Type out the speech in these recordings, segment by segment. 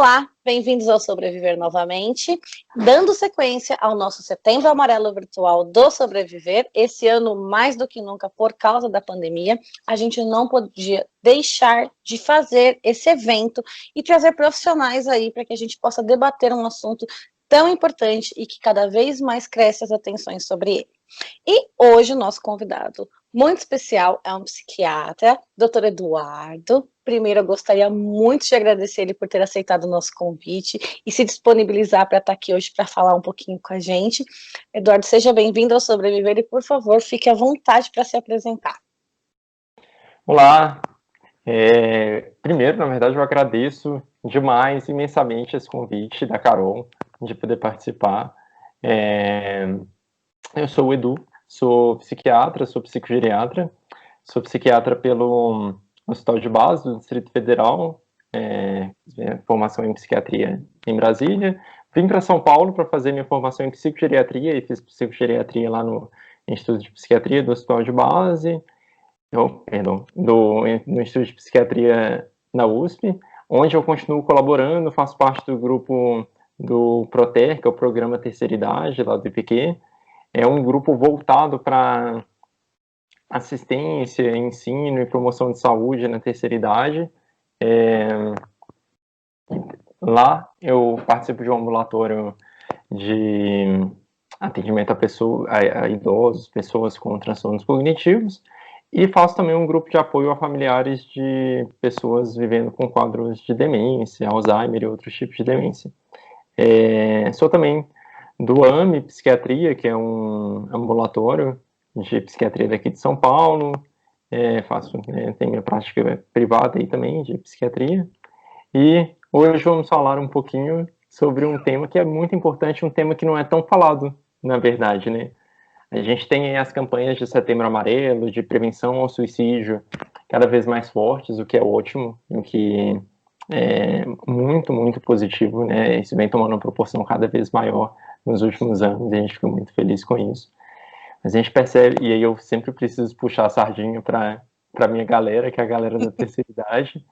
Olá, bem-vindos ao Sobreviver novamente, dando sequência ao nosso Setembro Amarelo Virtual do Sobreviver. Esse ano, mais do que nunca, por causa da pandemia, a gente não podia deixar de fazer esse evento e trazer profissionais aí para que a gente possa debater um assunto tão importante e que cada vez mais cresce as atenções sobre ele. E hoje o nosso convidado muito especial é um psiquiatra, Dr. Eduardo. Primeiro, eu gostaria muito de agradecer ele por ter aceitado o nosso convite e se disponibilizar para estar aqui hoje para falar um pouquinho com a gente. Eduardo, seja bem-vindo ao Sobreviver e, por favor, fique à vontade para se apresentar. Olá. Primeiro, na verdade, eu agradeço demais, imensamente, esse convite da Carol de poder participar. Eu sou o Edu, sou psiquiatra, sou psicogeriatra, sou psiquiatra pelo Hospital de Base do Distrito Federal, formação em psiquiatria em Brasília. Vim para São Paulo para fazer minha formação em psicogeriatria e fiz psicogeriatria lá no Instituto de Psiquiatria do Hospital de Base, no Instituto de Psiquiatria na USP, onde eu continuo colaborando, faço parte do grupo do PROTER, que é o Programa Terceira Idade, lá do IPQ. É um grupo voltado para assistência, ensino e promoção de saúde na terceira idade. Lá eu participo de um ambulatório de atendimento a idosos, pessoas com transtornos cognitivos, e faço também um grupo de apoio a familiares de pessoas vivendo com quadros de demência, Alzheimer e outros tipos de demência. Sou também do AME Psiquiatria, que é um ambulatório de psiquiatria daqui de São Paulo. Tenho minha prática privada aí também de psiquiatria. E hoje vamos falar um pouquinho sobre um tema que é muito importante, um tema que não é tão falado, na verdade, né? A gente tem as campanhas de Setembro Amarelo, de prevenção ao suicídio, cada vez mais fortes, o que é ótimo, o que é muito, muito positivo, né? Isso vem tomando uma proporção cada vez maior nos últimos anos, e a gente fica muito feliz com isso. Mas a gente percebe, e aí eu sempre preciso puxar a sardinha para a minha galera, que é a galera da terceira idade,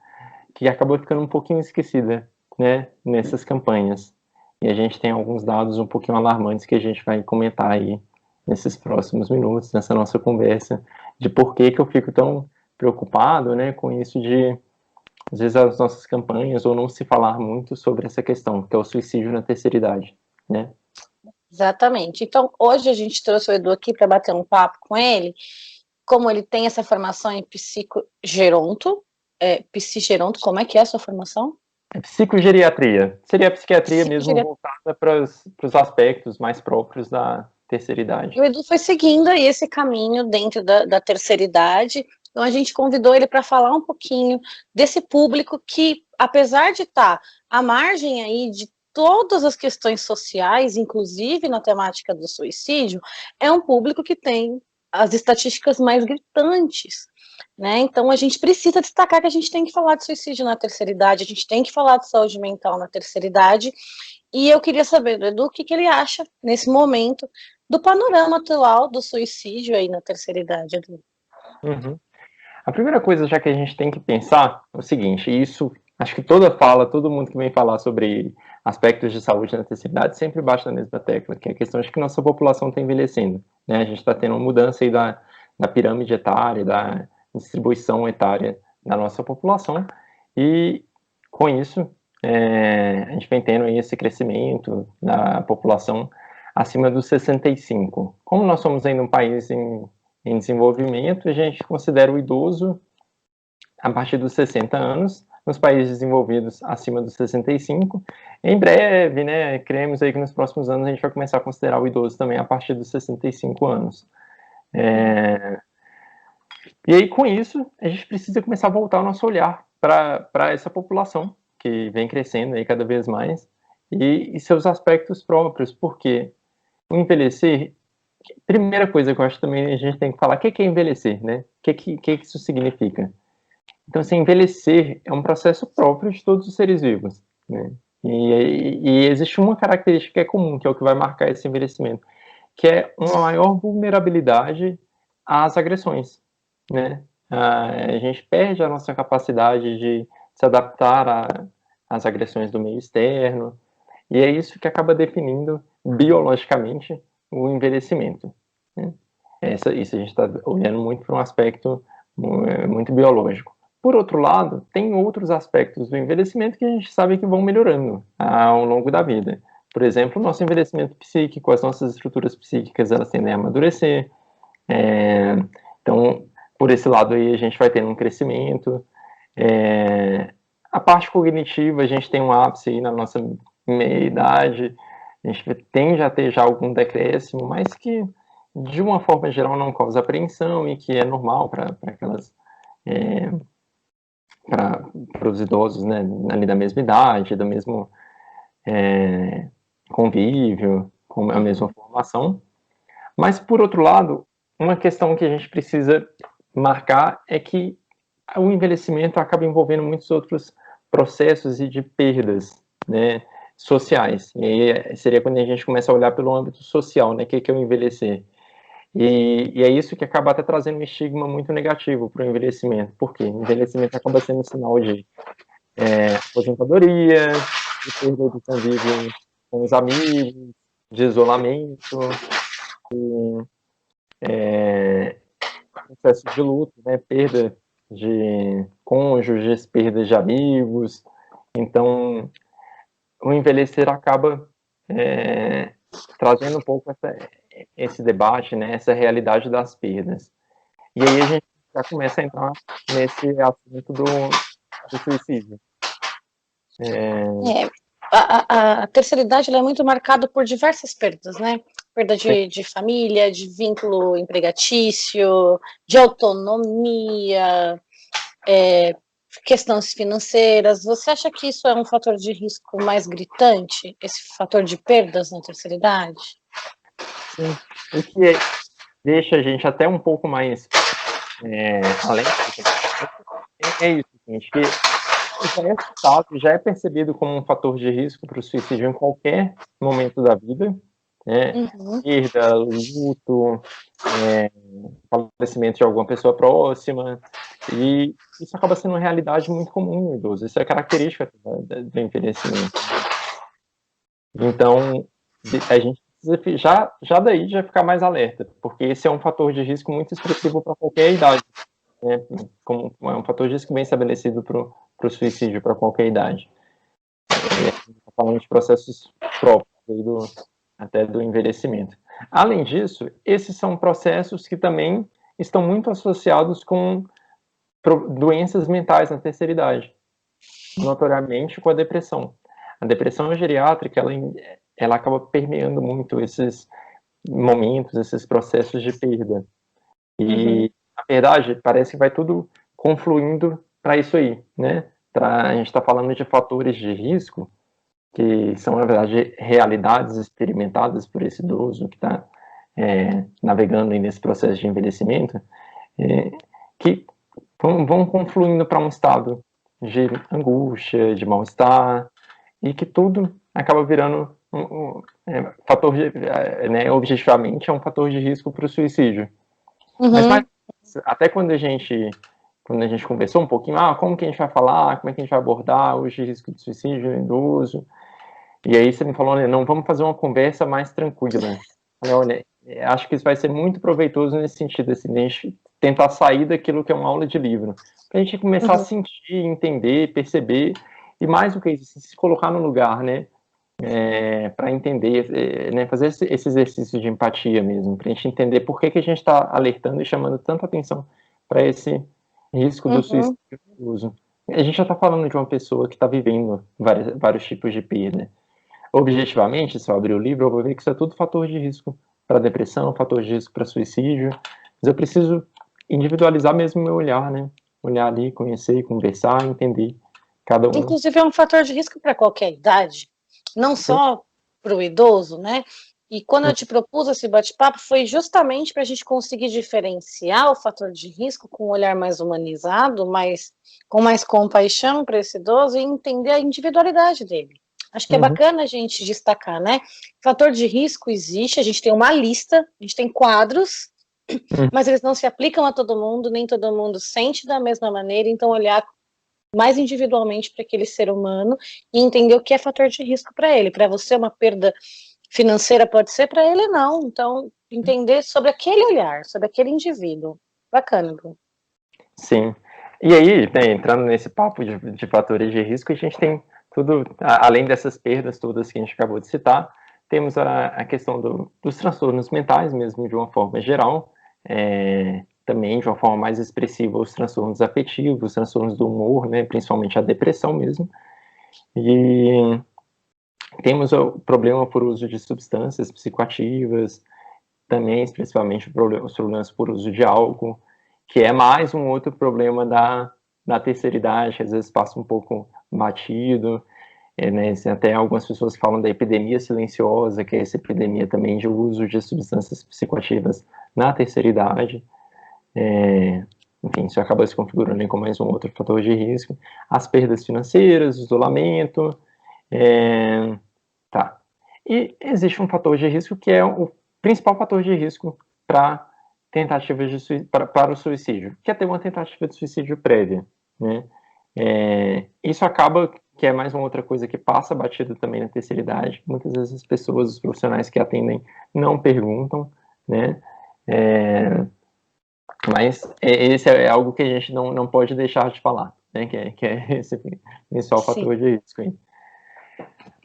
que acabou ficando um pouquinho esquecida, né, nessas campanhas. E a gente tem alguns dados um pouquinho alarmantes que a gente vai comentar aí nesses próximos minutos, nessa nossa conversa, de por que eu fico tão preocupado, né, com isso de, às vezes, as nossas campanhas, ou não se falar muito sobre essa questão, que é o suicídio na terceira idade, né? Exatamente. Então, hoje a gente trouxe o Edu aqui para bater um papo com ele, como ele tem essa formação em psicogeronto, psigeronto, como é que é a sua formação? Psicogeriatria. Seria a psiquiatria mesmo voltada para os aspectos mais próprios da terceira idade. O Edu foi seguindo aí esse caminho dentro da terceira idade, então a gente convidou ele para falar um pouquinho desse público que, apesar de estar à margem aí de todas as questões sociais, inclusive na temática do suicídio, é um público que tem as estatísticas mais gritantes, né? Então a gente precisa destacar que a gente tem que falar de suicídio na terceira idade, a gente tem que falar de saúde mental na terceira idade, e eu queria saber do Edu o que ele acha nesse momento do panorama atual do suicídio aí na terceira idade, Edu. Uhum. A primeira coisa, já que a gente tem que pensar, é o seguinte, e isso, acho que todo mundo que vem falar sobre aspectos de saúde na terceira idade sempre bate na mesma tecla, que é a questão de que nossa população está envelhecendo, né? A gente está tendo uma mudança aí da pirâmide etária, da distribuição etária da nossa população, e com isso, a gente vem tendo aí esse crescimento da população acima dos 65. Como nós somos ainda um país em desenvolvimento, a gente considera o idoso a partir dos 60 anos, nos países desenvolvidos acima dos 65. Em breve, né, cremos aí que nos próximos anos a gente vai começar a considerar o idoso também a partir dos 65 anos. E aí, com isso, a gente precisa começar a voltar o nosso olhar para essa população que vem crescendo aí cada vez mais e seus aspectos próprios, porque o envelhecer, primeira coisa que eu acho também a gente tem que falar, o que é envelhecer, né? O que isso significa? Então, assim, envelhecer é um processo próprio de todos os seres vivos, né? E existe uma característica que é comum, que é o que vai marcar esse envelhecimento, que é uma maior vulnerabilidade às agressões, né? A gente perde a nossa capacidade de se adaptar as agressões do meio externo, e é isso que acaba definindo biologicamente o envelhecimento, né? Isso a gente está olhando muito para um aspecto muito biológico. Por outro lado, tem outros aspectos do envelhecimento que a gente sabe que vão melhorando ao longo da vida. Por exemplo, o nosso envelhecimento psíquico, as nossas estruturas psíquicas, elas tendem a amadurecer. Então, por esse lado aí, a gente vai tendo um crescimento. A parte cognitiva, a gente tem um ápice aí na nossa meia-idade, a gente tende a ter já algum decréscimo, mas que, de uma forma geral, não causa apreensão e que é normal para aquelas... para os idosos, né, ali da mesma idade, do mesmo convívio, com a mesma formação. Mas, por outro lado, uma questão que a gente precisa marcar é que o envelhecimento acaba envolvendo muitos outros processos e de perdas, né, sociais. E aí seria quando a gente começa a olhar pelo âmbito social, né, o que é o envelhecer. E é isso que acaba até trazendo um estigma muito negativo para o envelhecimento, porque o envelhecimento acaba sendo um sinal de aposentadoria, de perda do convívio com os amigos, de isolamento, processo de luto, né, perda de cônjuges, perda de amigos. Então, o envelhecer acaba trazendo um pouco esse debate, né, essa realidade das perdas. E aí a gente já começa a entrar nesse assunto do suicídio. A terceira idade ela é muito marcada por diversas perdas, né? Perda de família, de vínculo empregatício, de autonomia, questões financeiras. Você acha que isso é um fator de risco mais gritante, esse fator de perdas na terceira idade? Sim. O que deixa a gente até um pouco mais além é isso, gente, que já é citado, já é percebido como um fator de risco para o suicídio em qualquer momento da vida, né? Perda, luto, falecimento de alguma pessoa próxima, e isso acaba sendo uma realidade muito comum no idoso, isso é característica do envelhecimento. Então, a gente precisa já daí já ficar mais alerta, porque esse é um fator de risco muito expressivo para qualquer idade, né? Como é um fator de risco bem estabelecido para o suicídio para qualquer idade. Está falando de processos próprios até do envelhecimento. Além disso, esses são processos que também estão muito associados com doenças mentais na terceira idade, notoriamente com a depressão. A depressão geriátrica, ela acaba permeando muito esses momentos, esses processos de perda. E, na verdade, parece que vai tudo confluindo para isso aí, né? A gente está falando de fatores de risco, que são, na verdade, realidades experimentadas por esse idoso que está navegando aí nesse processo de envelhecimento, que vão confluindo para um estado de angústia, de mal-estar, e que tudo acaba virando fator de, né, objetivamente, é um fator de risco para o suicídio. Mas até quando a gente conversou um pouquinho, como que a gente vai falar, como é que a gente vai abordar os riscos de suicídio no idoso, e aí você me falou, não, vamos fazer uma conversa mais tranquila. Olha, acho que isso vai ser muito proveitoso nesse sentido, assim, de a gente tentar sair daquilo que é uma aula de livro, para a gente começar a sentir, entender, perceber, e mais do que isso, se colocar no lugar, né, para entender, né, fazer esse exercício de empatia mesmo, para a gente entender por que a gente está alertando e chamando tanta atenção para esse risco do suicídio. A gente já está falando de uma pessoa que está vivendo vários tipos de perda. Objetivamente, se eu abrir o livro, eu vou ver que isso é tudo fator de risco para depressão, fator de risco para suicídio, mas eu preciso individualizar mesmo o meu olhar, né? Olhar ali, conhecer, conversar, entender cada um. Inclusive é um fator de risco para qualquer idade, não só para o idoso, né? E quando eu te propus esse bate-papo foi justamente para a gente conseguir diferenciar o fator de risco com um olhar mais humanizado, com mais compaixão para esse idoso e entender a individualidade dele. Acho que é bacana a gente destacar, né? Fator de risco existe, a gente tem uma lista, a gente tem quadros, mas eles não se aplicam a todo mundo, nem todo mundo sente da mesma maneira, então olhar mais individualmente para aquele ser humano e entender o que é fator de risco para ele. Para você, uma perda financeira pode ser, para ele não. Então, entender sobre aquele olhar, sobre aquele indivíduo. Bacana, Bruno. Sim. E aí, né, entrando nesse papo de fatores de risco, a gente tem tudo, além dessas perdas todas que a gente acabou de citar, temos a questão dos transtornos mentais, mesmo de uma forma geral, também de uma forma mais expressiva os transtornos afetivos, os transtornos do humor, né, principalmente a depressão mesmo. E temos o problema por uso de substâncias psicoativas, também especificamente os problemas por uso de álcool, que é mais um outro problema da terceira idade, que às vezes passa um pouco batido, né, até algumas pessoas falam da epidemia silenciosa, que é essa epidemia também de uso de substâncias psicoativas na terceira idade. Enfim, isso acaba se configurando como mais um outro fator de risco. As perdas financeiras, isolamento, tá. E existe um fator de risco que é o principal fator de risco para tentativas para o suicídio, que é ter uma tentativa de suicídio prévia, né? Isso acaba que é mais uma outra coisa que passa batido também na terceira idade. Muitas vezes as pessoas, os profissionais que atendem, não perguntam, né? Mas esse é algo que a gente não pode deixar de falar, né? Que é esse principal fator de risco aí.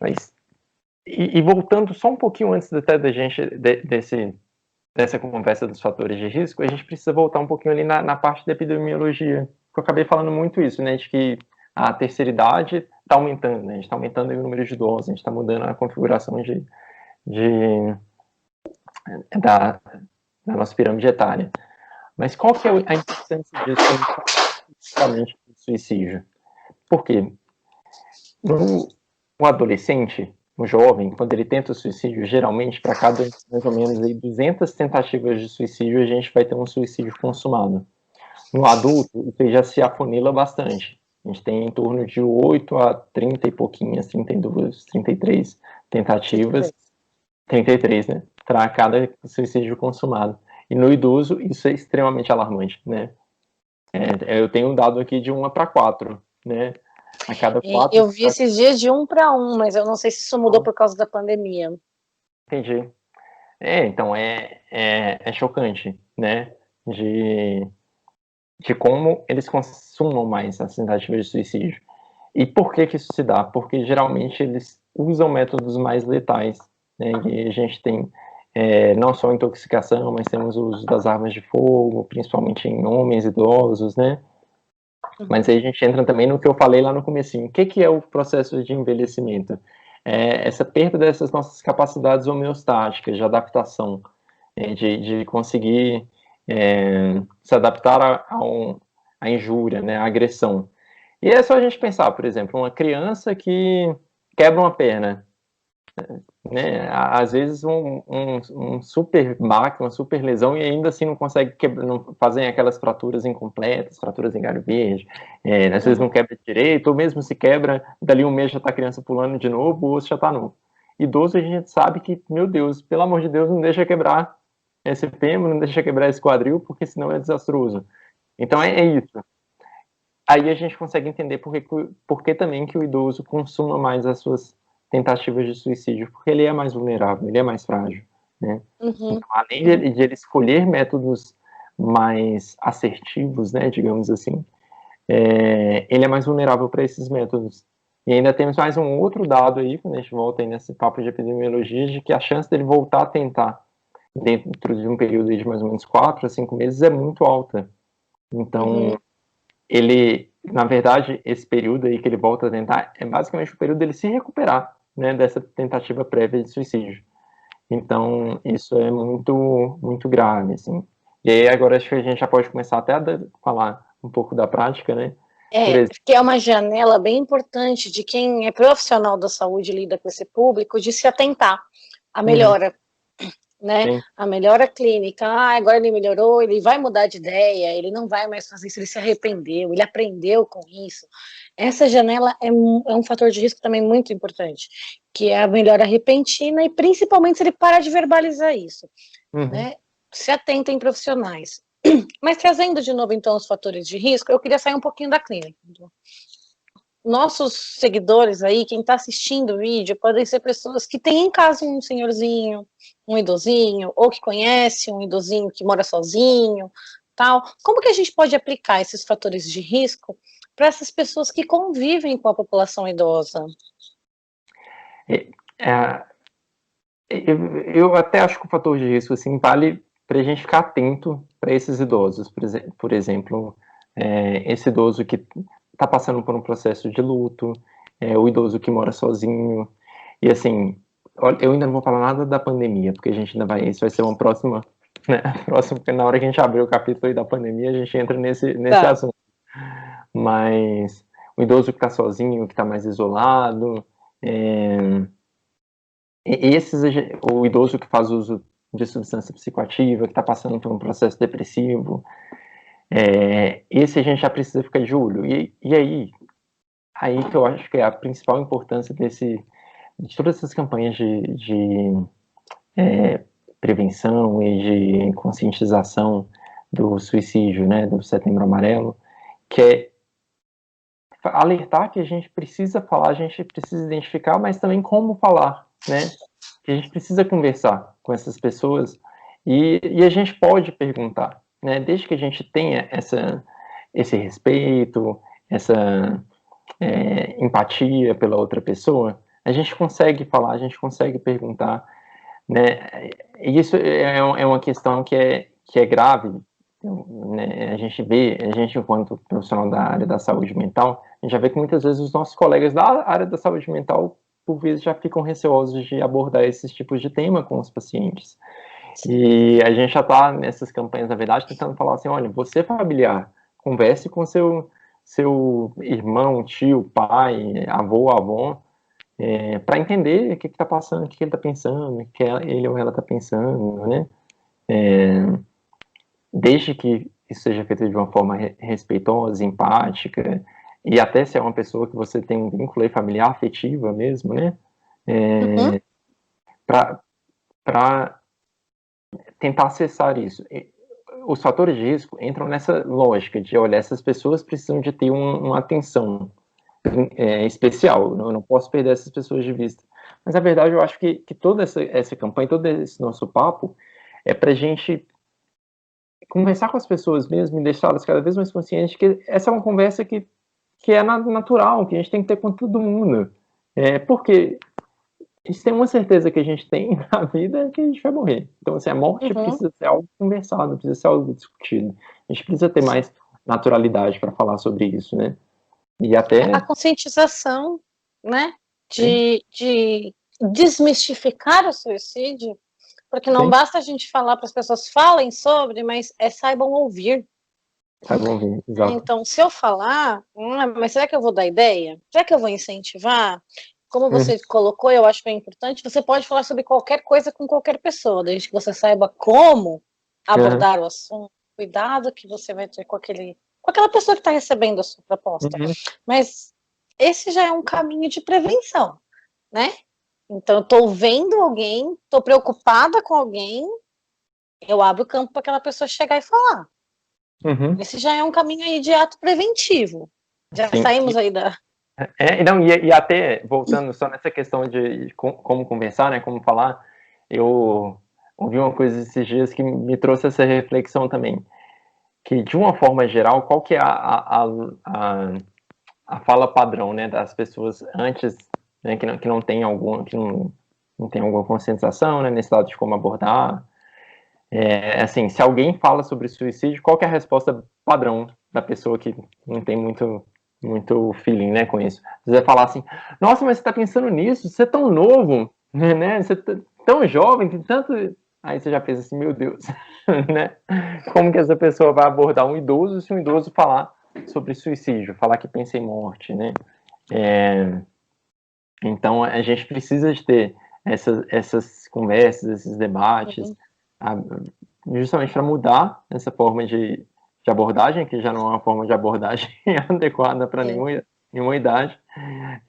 Mas e voltando só um pouquinho antes até da gente dessa conversa dos fatores de risco, a gente precisa voltar um pouquinho ali na parte da epidemiologia. Eu acabei falando muito isso, né, de que a terceira idade está aumentando, né, a gente está aumentando o número de idosos, a gente está mudando a configuração da nossa pirâmide etária. Mas qual que é a importância disso especificamente do suicídio? Por quê? O adolescente, o jovem, quando ele tenta o suicídio, geralmente, para cada mais ou menos aí, 200 tentativas de suicídio, a gente vai ter um suicídio consumado. No adulto, isso já se afunila bastante. A gente tem em torno de 8 a 30 e pouquinhas, 32, 33 tentativas, 33, né? Para cada suicídio consumado. E no idoso, isso é extremamente alarmante, né? Eu tenho um dado aqui de 1 para 4, né? A cada 4... Eu vi esses dias de 1 para 1, mas eu não sei se isso mudou por causa da pandemia. Entendi. Então é chocante, né? De como eles consumam mais as tentativas de suicídio. E por que isso se dá? Porque geralmente eles usam métodos mais letais, né? E a gente tem não só intoxicação, mas temos o uso das armas de fogo, principalmente em homens idosos, né? Mas aí a gente entra também no que eu falei lá no comecinho. O que é o processo de envelhecimento? Essa perda dessas nossas capacidades homeostáticas de adaptação, de conseguir se adaptar à injúria, né, à agressão. E é só a gente pensar, por exemplo, uma criança que quebra uma perna, né? Às vezes um super baque, uma super lesão, e ainda assim não consegue não fazem aquelas fraturas incompletas, fraturas em galho verde, às vezes não quebra direito, ou mesmo se quebra, dali um mês já está a criança pulando de novo, o osso já está novo. Idoso a gente sabe que, meu Deus, pelo amor de Deus, não deixa quebrar esse fêmur, não deixa quebrar esse quadril, porque senão é desastroso. Então é isso. Aí a gente consegue entender por que também que o idoso consuma mais as suas tentativas de suicídio, porque ele é mais vulnerável, ele é mais frágil, né? Então, além de ele escolher métodos mais assertivos, né, digamos assim, ele é mais vulnerável para esses métodos. E ainda temos mais um outro dado aí, quando a gente volta aí nesse papo de epidemiologia, de que a chance dele voltar a tentar dentro de um período de mais ou menos 4 a 5 meses é muito alta. Então, ele, na verdade, esse período aí que ele volta a tentar é basicamente o período dele se recuperar, né, dessa tentativa prévia de suicídio. Então, isso é muito, muito grave, assim. E aí, agora, acho que a gente já pode começar até a falar um pouco da prática, né? Porque é uma janela bem importante de quem é profissional da saúde e lida com esse público, de se atentar à melhora, né? Sim. A melhora clínica. Agora ele melhorou, ele vai mudar de ideia, ele não vai mais fazer isso, ele se arrependeu, ele aprendeu com isso. Essa janela é um fator de risco também muito importante, que é a melhora repentina e principalmente se ele parar de verbalizar isso, né? Se atentem profissionais. Mas trazendo de novo, então, os fatores de risco, eu queria sair um pouquinho da clínica. nossos seguidores aí, quem está assistindo o vídeo, podem ser pessoas que têm em casa um senhorzinho, um idosinho, ou que conhece um idosinho que mora sozinho, tal. Como que a gente pode aplicar esses fatores de risco para essas pessoas que convivem com a população idosa? É, eu até acho que o fator de risco assim, vale para a gente ficar atento para esses idosos. Por exemplo, esse idoso que está passando por um processo de luto, o idoso que mora sozinho. E assim, eu ainda não vou falar nada da pandemia, porque a gente ainda vai. Isso vai ser uma próxima. Né, porque na hora que a gente abrir o capítulo aí da pandemia, a gente entra nesse Tá. assunto. Mas o idoso que está sozinho, que está mais isolado, esses, o idoso que faz uso de substância psicoativa, que está passando por um processo depressivo, esse a gente já precisa ficar de olho. E aí que eu acho que é a principal importância de todas essas campanhas de prevenção e de conscientização do suicídio, né, do Setembro Amarelo, que é alertar que a gente precisa falar, a gente precisa identificar, mas também como falar, né? Que a gente precisa conversar com essas pessoas e a gente pode perguntar, né? Desde que a gente tenha esse respeito, essa empatia pela outra pessoa, a gente consegue falar, a gente consegue perguntar, né? E isso é uma questão que é grave, né? A gente enquanto profissional da área da saúde mental, a gente já vê que muitas vezes os nossos colegas da área da saúde mental, por vezes, já ficam receosos de abordar esses tipos de tema com os pacientes. E a gente já está nessas campanhas, na verdade, tentando falar assim, olha, você familiar, converse com seu irmão, tio, pai, avô, avó, para entender o que está passando, o que ele está pensando, o que ele ou ela está pensando, né? Desde que isso seja feito de uma forma respeitosa, empática, e até se é uma pessoa que você tem um vínculo aí familiar, afetiva mesmo, né? Uhum. Para tentar acessar isso. Os fatores de risco entram nessa lógica de, olha, essas pessoas precisam de ter uma atenção especial, eu não posso perder essas pessoas de vista. Mas, na verdade, eu acho que toda essa campanha, todo esse nosso papo, é para a gente conversar com as pessoas mesmo e deixá-las cada vez mais conscientes que essa é uma conversa que é natural, que a gente tem que ter com todo mundo. Porque a gente tem uma certeza que a gente tem na vida é que a gente vai morrer. Então, assim, a morte Uhum. precisa ser algo conversado, precisa ser algo discutido. A gente precisa ter mais naturalidade para falar sobre isso, né? E A até... conscientização, né, Sim, de desmistificar o suicídio, porque não sim, basta a gente falar para as pessoas falem sobre, mas saibam ouvir. tá bom, ver, exato. Então, se eu falar, mas será que eu vou dar ideia? Será que eu vou incentivar? Como Uhum, você colocou, eu acho que é importante, você pode falar sobre qualquer coisa com qualquer pessoa, desde que você saiba como uhum, abordar o assunto, cuidado que você vai ter com aquela pessoa que está recebendo a sua proposta. uhum, Mas esse já é um caminho de prevenção, né? Então, eu estou vendo alguém, estou preocupada com alguém, eu abro o campo para aquela pessoa chegar e falar. uhum, Esse já é um caminho aí de ato preventivo. Já sim. saímos aí da. Não, e até, voltando só nessa questão de como conversar, né, como falar, eu ouvi uma coisa esses dias que me trouxe essa reflexão também, que de uma forma geral, qual que é a fala padrão, né, das pessoas antes, né, que não tem não tem alguma conscientização, né, nesse lado de como abordar. Assim, se alguém fala sobre suicídio, qual que é a resposta padrão da pessoa que não tem muito feeling, né, com isso? Você vai falar assim, nossa, mas você tá pensando nisso? Você é tão novo, né? Você é tão jovem, tem tanto... Aí você já pensa assim, meu Deus, né? Como que essa pessoa vai abordar um idoso se um idoso falar sobre suicídio, falar que pensa em morte, né? Então, a gente precisa de ter essas conversas, esses debates, Uhum. justamente para mudar essa forma de abordagem, que já não é uma forma de abordagem adequada para Sim, nenhuma idade,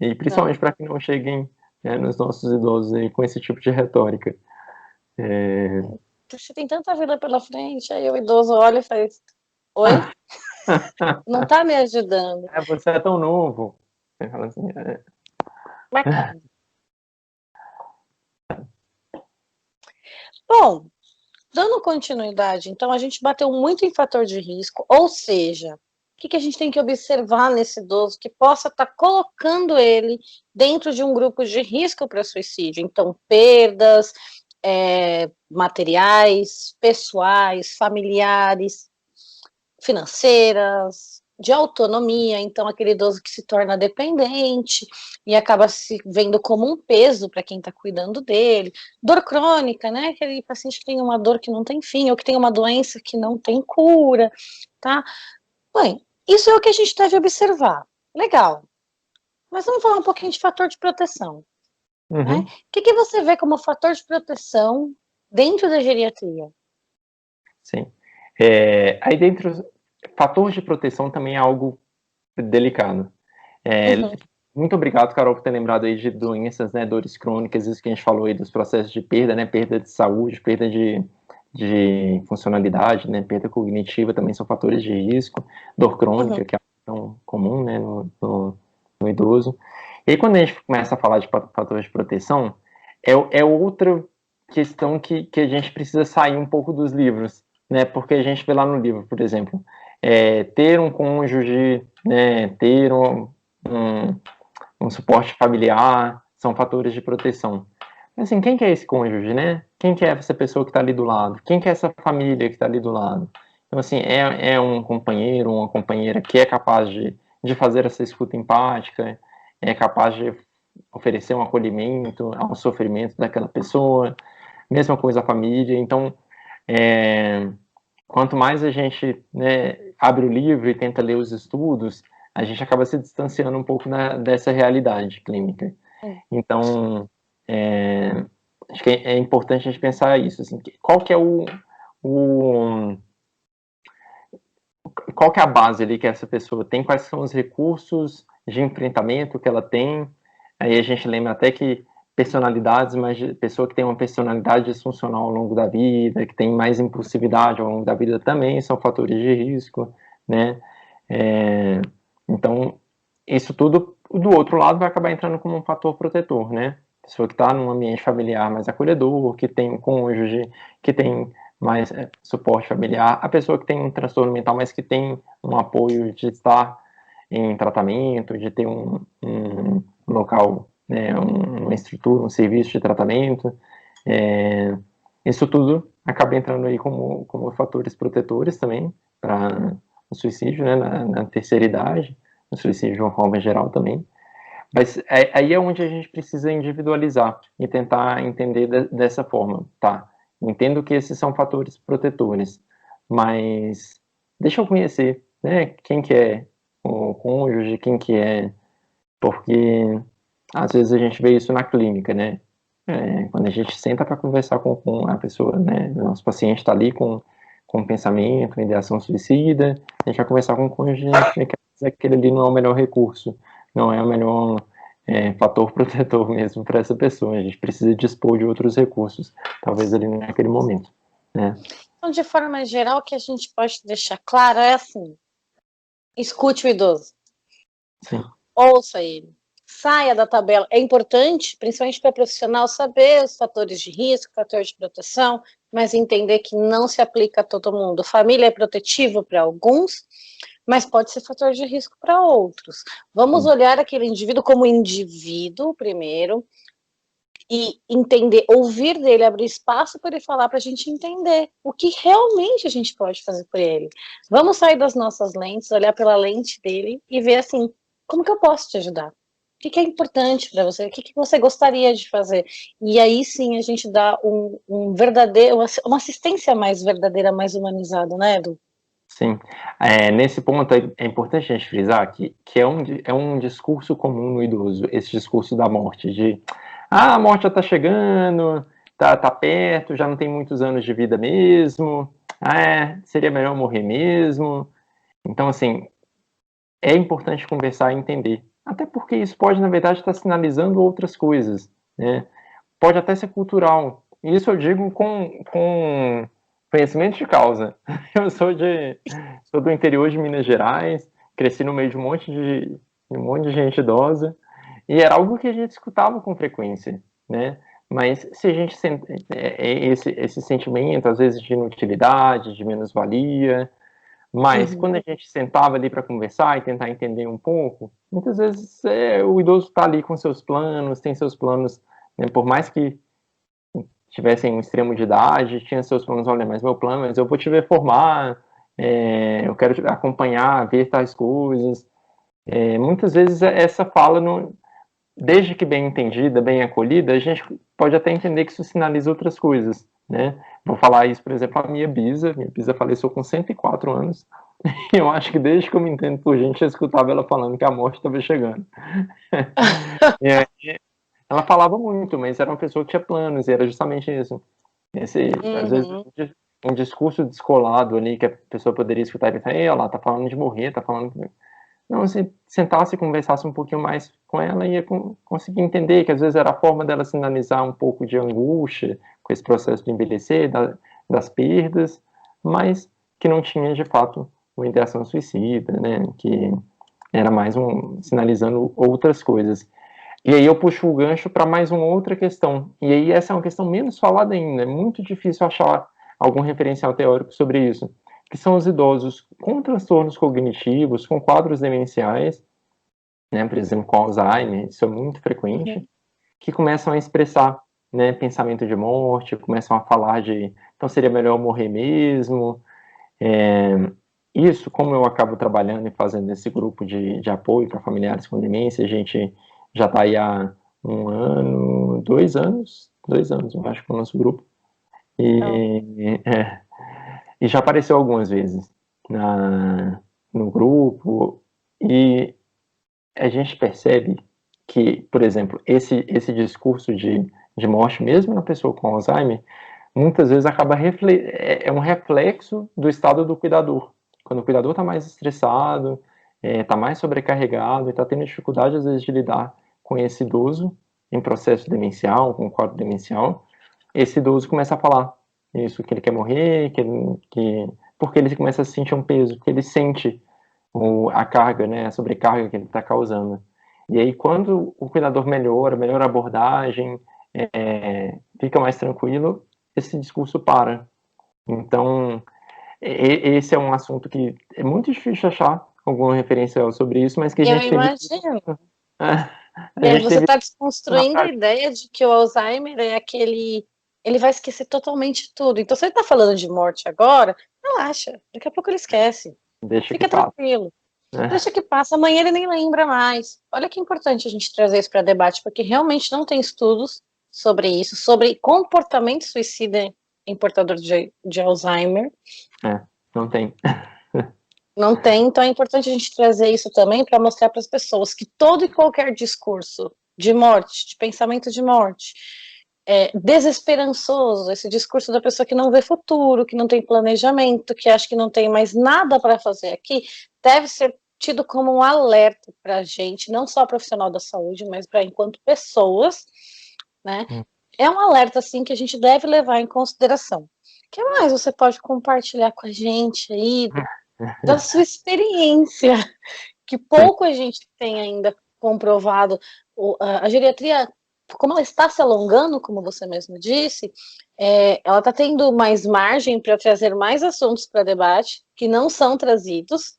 e não. principalmente para que não cheguem, né, nos nossos idosos aí com esse tipo de retórica. Você tem tanta vida pela frente, aí o idoso olha e faz: Oi? Não tá me ajudando. Você é tão novo. Você fala assim, Bacana. Bom, dando continuidade, então a gente bateu muito em fator de risco, ou seja, o que a gente tem que observar nesse idoso que possa estar colocando ele dentro de um grupo de risco para suicídio? Então, perdas materiais, pessoais, familiares, financeiras, de autonomia, então aquele idoso que se torna dependente e acaba se vendo como um peso para quem está cuidando dele. Dor crônica, né? Aquele paciente que tem uma dor que não tem fim, ou que tem uma doença que não tem cura, tá? Bem, isso é o que a gente deve observar. Legal. Mas vamos falar um pouquinho de fator de proteção. Né? O que você vê como fator de proteção dentro da geriatria? Sim. Aí dentro, fator de proteção também é algo delicado. Muito obrigado, Carol, por ter lembrado aí de doenças, né, dores crônicas, isso que a gente falou aí dos processos de perda, né, perda de saúde, perda de funcionalidade, né, perda cognitiva também são fatores de risco, dor crônica, que é tão comum, né, no idoso. E aí, quando a gente começa a falar de fatores de proteção, é outra questão que a gente precisa sair um pouco dos livros, né, porque a gente vê lá no livro, por exemplo, ter um cônjuge, né, ter um suporte familiar, são fatores de proteção. Assim, quem que é esse cônjuge, né? Quem que é essa pessoa que está ali do lado? Quem que é essa família que está ali do lado? Então, assim, é um companheiro, uma companheira que é capaz de fazer essa escuta empática, é capaz de oferecer um acolhimento ao sofrimento daquela pessoa, mesma coisa a família. Então, quanto mais a gente, né, abre o livro e tenta ler os estudos, a gente acaba se distanciando um pouco dessa realidade clínica. Então, acho que é importante a gente pensar isso, assim, qual que é qual que é a base ali que essa pessoa tem, quais são os recursos de enfrentamento que ela tem. Aí a gente lembra até que personalidades, mas pessoa que tem uma personalidade disfuncional ao longo da vida, que tem mais impulsividade ao longo da vida também são fatores de risco, né? Então, isso tudo do outro lado vai acabar entrando como um fator protetor, né? Pessoa que está num ambiente familiar mais acolhedor, que tem um cônjuge, que tem mais suporte familiar, a pessoa que tem um transtorno mental, mas que tem um apoio de estar em tratamento, de ter um local, né, uma estrutura, um serviço de tratamento, isso tudo acaba entrando aí como fatores protetores também para o suicídio, né, na terceira idade, o suicídio de uma forma geral também. Mas aí é onde a gente precisa individualizar e tentar entender dessa forma, tá? Entendo que esses são fatores protetores, mas deixa eu conhecer, né, quem que é o cônjuge, quem que é, porque às vezes a gente vê isso na clínica, né? Quando a gente senta para conversar com a pessoa, né, nosso paciente está ali com pensamento, ideação suicida, a gente vai conversar com o cônjuge, a gente vê que aquele ali não é o melhor recurso, não é o melhor fator protetor mesmo para essa pessoa. A gente precisa dispor de outros recursos, talvez ali naquele momento, né? Então, de forma geral, o que a gente pode deixar claro é assim: escute o idoso. Sim. Ouça ele. Saia da tabela. É importante, principalmente para profissional, saber os fatores de risco, fator de proteção, mas entender que não se aplica a todo mundo. Família é protetivo para alguns, mas pode ser fator de risco para outros. Vamos olhar aquele indivíduo como indivíduo primeiro e entender, ouvir dele, abrir espaço para ele falar, para a gente entender o que realmente a gente pode fazer por ele. Vamos sair das nossas lentes, olhar pela lente dele e ver assim, como que eu posso te ajudar? O que é importante para você? O que você gostaria de fazer? E aí sim a gente dá um verdadeiro, uma assistência mais verdadeira, mais humanizada, né, Edu? Sim. Nesse ponto é importante a gente frisar que é um discurso comum no idoso, esse discurso da morte, de a morte já está chegando, tá perto, já não tem muitos anos de vida mesmo, seria melhor morrer mesmo. Então, assim, é importante conversar e entender. Até porque isso pode, na verdade, estar sinalizando outras coisas, né? Pode até ser cultural. Isso eu digo com conhecimento de causa. Eu sou do interior de Minas Gerais, cresci no meio de um monte um monte de gente idosa, e era algo que a gente escutava com frequência, né? Mas se a gente esse sentimento, às vezes, de inutilidade, de menos-valia, mas quando a gente sentava ali para conversar e tentar entender um pouco, muitas vezes o idoso está ali com seus planos, tem seus planos, né, por mais que tivessem um extremo de idade, tinha seus planos, olha, mas meu plano, mas eu vou te ver formar, eu quero te acompanhar, ver tais coisas. Muitas vezes essa fala, não, desde que bem entendida, bem acolhida, a gente pode até entender que isso sinaliza outras coisas, né? Vou falar isso, por exemplo, a minha bisa faleceu com 104 anos, e eu acho que desde que eu me entendo por gente, eu escutava ela falando que a morte estava chegando. E aí, ela falava muito, mas era uma pessoa que tinha planos, e era justamente isso. Às vezes, um discurso descolado ali, que a pessoa poderia escutar e pensar, ei, olha lá, tá falando de morrer, tá falando... Não, se sentasse e conversasse um pouquinho mais com ela, ia conseguir entender que às vezes era a forma dela sinalizar um pouco de angústia com esse processo de envelhecer, das perdas, mas que não tinha, de fato, uma ideação suicida, né, que era mais sinalizando outras coisas. E aí eu puxo o gancho para mais uma outra questão. E aí essa é uma questão menos falada ainda. É muito difícil achar algum referencial teórico sobre isso. Que são os idosos com transtornos cognitivos, com quadros demenciais, né, por exemplo, com Alzheimer, isso é muito frequente, que começam a expressar, né, pensamento de morte, começam a falar de, então seria melhor morrer mesmo. Isso, como eu acabo trabalhando e fazendo esse grupo de apoio para familiares com demência, a gente já está aí há 2 anos, eu acho, com o nosso grupo. E já apareceu algumas vezes no grupo, e a gente percebe que, por exemplo, esse discurso de morte, mesmo na pessoa com Alzheimer, muitas vezes acaba um reflexo do estado do cuidador. Quando o cuidador está mais estressado, está mais sobrecarregado e está tendo dificuldade, às vezes, de lidar com esse idoso em processo demencial, com quadro demencial, esse idoso começa a falar isso, que ele quer morrer, porque ele começa a sentir um peso, porque ele sente a carga, né, a sobrecarga que ele está causando. E aí, quando o cuidador melhora a abordagem, fica mais tranquilo, esse discurso para. Então, esse é um assunto que é muito difícil achar algum referencial sobre isso, mas que a Eu gente teve... imagino. A gente Você teve... está desconstruindo a ideia de que o Alzheimer é aquele... Ele vai esquecer totalmente tudo. Então, se ele está falando de morte agora, relaxa. Daqui a pouco ele esquece. Deixa que Fica passa. tranquilo. Deixa que passa. Amanhã ele nem lembra mais. Olha que importante a gente trazer isso para debate, porque realmente não tem estudos sobre isso, sobre comportamento suicida em portador de Alzheimer. Não tem. Não tem, então é importante a gente trazer isso também para mostrar para as pessoas que todo e qualquer discurso de morte, de pensamento de morte, desesperançoso, esse discurso da pessoa que não vê futuro, que não tem planejamento, que acha que não tem mais nada para fazer aqui, deve ser tido como um alerta para a gente, não só profissional da saúde, mas para enquanto pessoas, né? É um alerta, assim, que a gente deve levar em consideração. O que mais você pode compartilhar com a gente aí da sua experiência, que pouco a gente tem ainda comprovado? A geriatria, como ela está se alongando, como você mesmo disse, ela está tendo mais margem para trazer mais assuntos para debate que não são trazidos,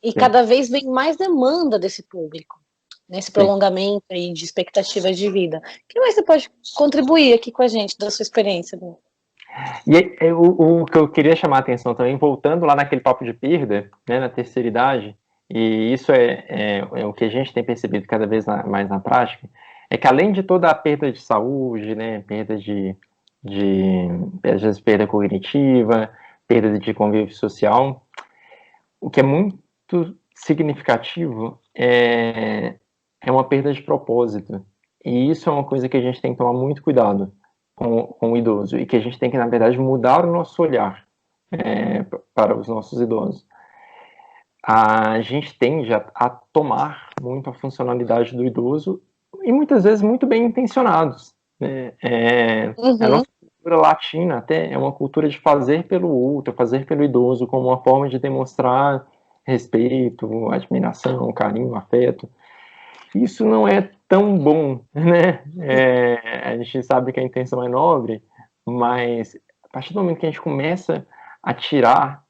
e cada vez vem mais demanda desse público, nesse prolongamento aí de expectativas de vida. O que mais você pode contribuir aqui com a gente, da sua experiência? E o que eu queria chamar a atenção também, voltando lá naquele papo de perda, né, na terceira idade, e isso é o que a gente tem percebido cada vez mais na prática, é que além de toda a perda de saúde, né, perda às vezes perda cognitiva, perda de convívio social, o que é muito significativo é uma perda de propósito. E isso é uma coisa que a gente tem que tomar muito cuidado com o idoso, e que a gente tem que, na verdade, mudar o nosso olhar para os nossos idosos. A gente tende a tomar muito a funcionalidade do idoso, e muitas vezes muito bem intencionados. Né? A nossa cultura latina até é uma cultura de fazer pelo outro, fazer pelo idoso, como uma forma de demonstrar respeito, admiração, carinho, afeto. Isso não é tão bom, né? A gente sabe que a intenção é nobre, mas a partir do momento que a gente começa a tirar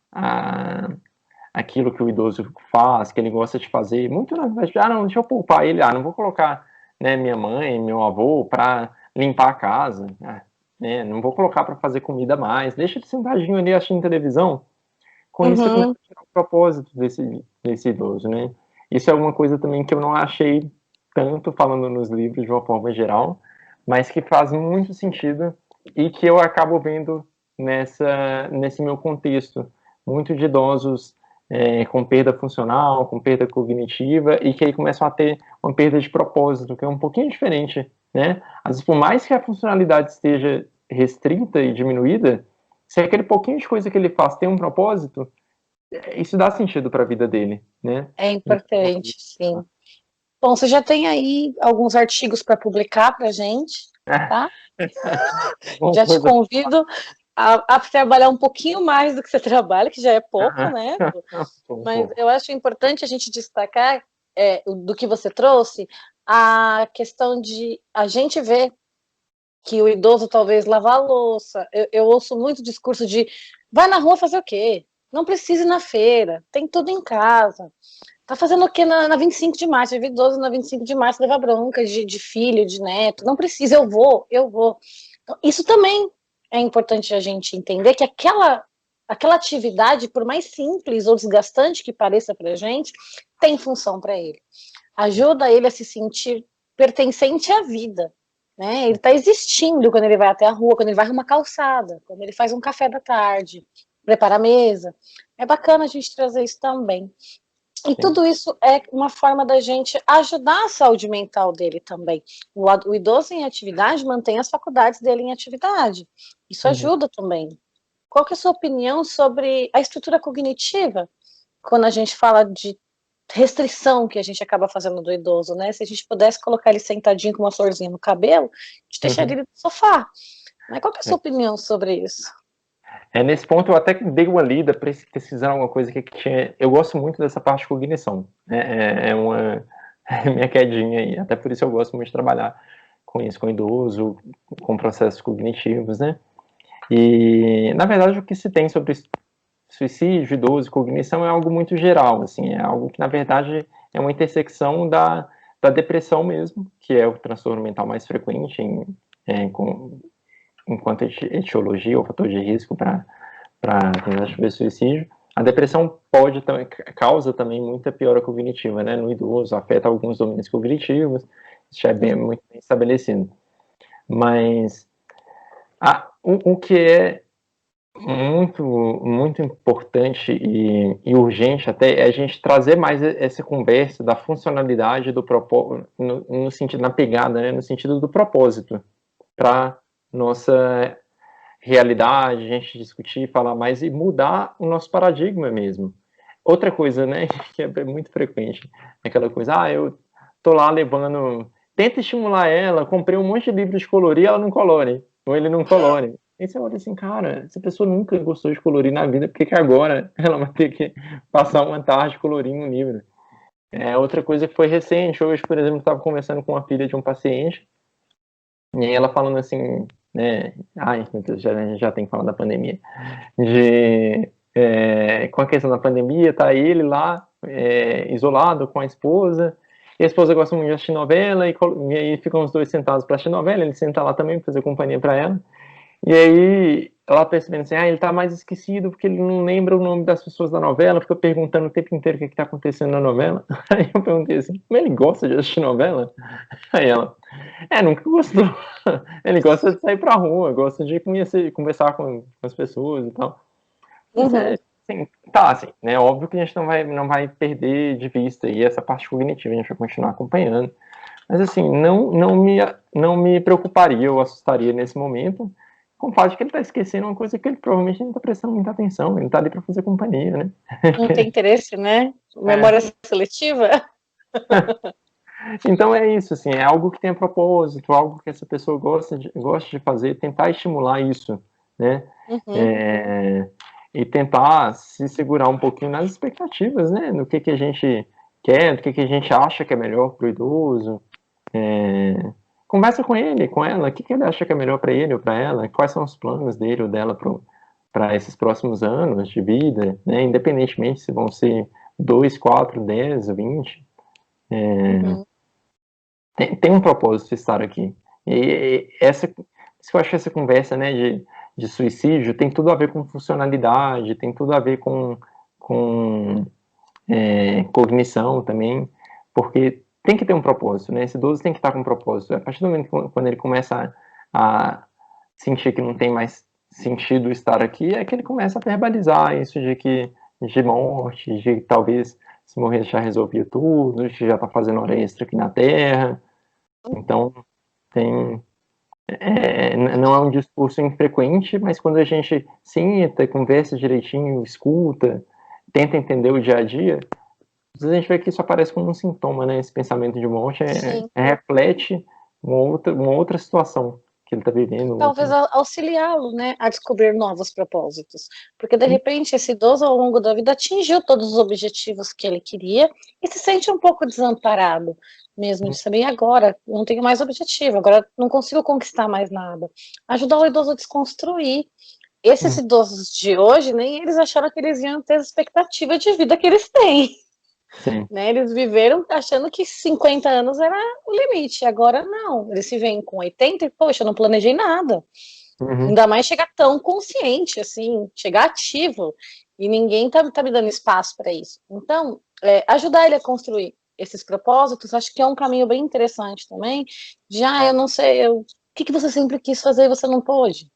aquilo que o idoso faz, que ele gosta de fazer, muito na verdade, não, deixa eu poupar ele, não vou colocar, né, minha mãe, meu avô para limpar a casa, né, não vou colocar para fazer comida mais, deixa ele sentadinho ali assistindo televisão. Com isso, você começa a tirar o propósito desse idoso, né? Isso é uma coisa também que eu não achei tanto falando nos livros de uma forma geral, mas que faz muito sentido e que eu acabo vendo nesse meu contexto. Muito de idosos com perda funcional, com perda cognitiva, e que aí começam a ter uma perda de propósito, que é um pouquinho diferente, né? Às vezes, por mais que a funcionalidade esteja restrita e diminuída, se aquele pouquinho de coisa que ele faz tem um propósito, isso dá sentido para a vida dele, né? É importante, sim. Bom, você já tem aí alguns artigos para publicar para a gente, tá? Já te convido a trabalhar um pouquinho mais do que você trabalha, que já é pouco, né? Mas eu acho importante a gente destacar do que você trouxe, a questão de a gente ver que o idoso talvez lavar a louça. Eu ouço muito discurso de vai na rua fazer o quê? Não precisa ir na feira, tem tudo em casa. Tá fazendo o quê na 25 de março? Eu vi idoso na 25 de março levar bronca de filho, de neto. Não precisa, eu vou. Então, isso também é importante a gente entender que aquela atividade, por mais simples ou desgastante que pareça pra gente, tem função para ele. Ajuda ele a se sentir pertencente à vida. Né? Ele está existindo quando ele vai até a rua, quando ele vai arrumar calçada, quando ele faz um café da tarde, prepara a mesa. É bacana a gente trazer isso também. E tudo isso é uma forma da gente ajudar a saúde mental dele também. O idoso em atividade mantém as faculdades dele em atividade. Isso ajuda também. Qual que é a sua opinião sobre a estrutura cognitiva? Quando a gente fala de restrição que a gente acaba fazendo do idoso, né? Se a gente pudesse colocar ele sentadinho com uma florzinha no cabelo, a gente deixaria ele no sofá. Mas qual que é a sua opinião sobre isso? Nesse ponto eu até dei uma lida pesquisando alguma coisa que tinha. Eu gosto muito dessa parte de cognição, né? Minha quedinha aí, até por isso eu gosto muito de trabalhar com isso, com idoso, com processos cognitivos, né? E na verdade o que se tem sobre suicídio, idoso e cognição é algo muito geral, assim, é algo que na verdade é uma intersecção da depressão mesmo, que é o transtorno mental mais frequente enquanto etiologia ou fator de risco para tentativa de suicídio. A depressão causa também muita piora cognitiva, né, no idoso, afeta alguns domínios cognitivos, isso já é muito bem estabelecido. Mas o que é muito, muito importante e urgente até é a gente trazer mais essa conversa da funcionalidade do propósito, no sentido, na pegada, né, no sentido do propósito, para nossa realidade, a gente discutir, falar mais e mudar o nosso paradigma mesmo. Outra coisa, né, que é muito frequente, aquela coisa, eu tô lá levando, tenta estimular ela, comprei um monte de livros de colorir, ela não colore, ou ele não colore. Aí você olha assim, cara, essa pessoa nunca gostou de colorir na vida, por que agora ela vai ter que passar uma tarde colorindo um livro? Outra coisa que foi recente, hoje, por exemplo, estava conversando com uma filha de um paciente, e aí ela falando assim, né, meu Deus, já tem que falar da pandemia, com a questão da pandemia, tá ele lá, isolado com a esposa, e a esposa gosta muito de assistir novela, e aí ficam os dois sentados para assistir novela, ele senta lá também para fazer companhia para ela, e aí ela percebendo assim, ele tá mais esquecido porque ele não lembra o nome das pessoas da novela, fica perguntando o tempo inteiro o que tá acontecendo na novela. Aí eu perguntei assim, mas ele gosta de assistir novela? Aí ela, nunca gostou. Ele gosta de sair pra rua, gosta de conversar com as pessoas e tal. Assim, assim, né, óbvio que a gente não vai perder de vista aí essa parte cognitiva, a gente vai continuar acompanhando. Mas assim, não me preocuparia ou assustaria nesse momento com o fato de que ele está esquecendo uma coisa que ele provavelmente não está prestando muita atenção, ele está ali para fazer companhia, né? Não tem interesse, né? Memória seletiva? Então é isso, assim, é algo que tem propósito, algo que essa pessoa gosta de fazer, tentar estimular isso, né? e tentar se segurar um pouquinho nas expectativas, né? No que a gente quer, do que a gente acha que é melhor para o idoso. Conversa com ele, com ela, o que ele acha que é melhor para ele ou para ela, quais são os planos dele ou dela para esses próximos anos de vida, né? Independentemente se vão ser 2, 4, 10, 20. Uhum. Tem um propósito de estar aqui. E isso que eu acho que essa conversa, né, de suicídio tem tudo a ver com funcionalidade, tem tudo a ver com cognição também, porque tem que ter um propósito, né? Esse idoso tem que estar com um propósito. A partir do momento quando ele começa a sentir que não tem mais sentido estar aqui, é que ele começa a verbalizar isso de morte, de talvez se morrer já resolvia tudo, que já está fazendo hora extra aqui na Terra. Então, tem, não é um discurso infrequente, mas quando a gente senta, conversa direitinho, escuta, tenta entender o dia a dia, às vezes a gente vê que isso aparece como um sintoma, né? Esse pensamento de morte reflete uma outra situação que ele está vivendo. Talvez auxiliá-lo, né, a descobrir novos propósitos, porque de repente esse idoso ao longo da vida atingiu todos os objetivos que ele queria e se sente um pouco desamparado, mesmo de saber, agora não tenho mais objetivo, agora não consigo conquistar mais nada. Ajudar o idoso a desconstruir. Esses idosos de hoje, nem eles acharam que eles iam ter a expectativa de vida que eles têm. Sim. Né, eles viveram achando que 50 anos era o limite, agora não, eles se veem com 80 e, poxa, eu não planejei nada. Ainda mais chegar tão consciente, assim, chegar ativo, e ninguém tá me dando espaço para isso. Então, ajudar ele a construir esses propósitos, acho que é um caminho bem interessante também. Já, eu não sei, o que você sempre quis fazer e você não pôde?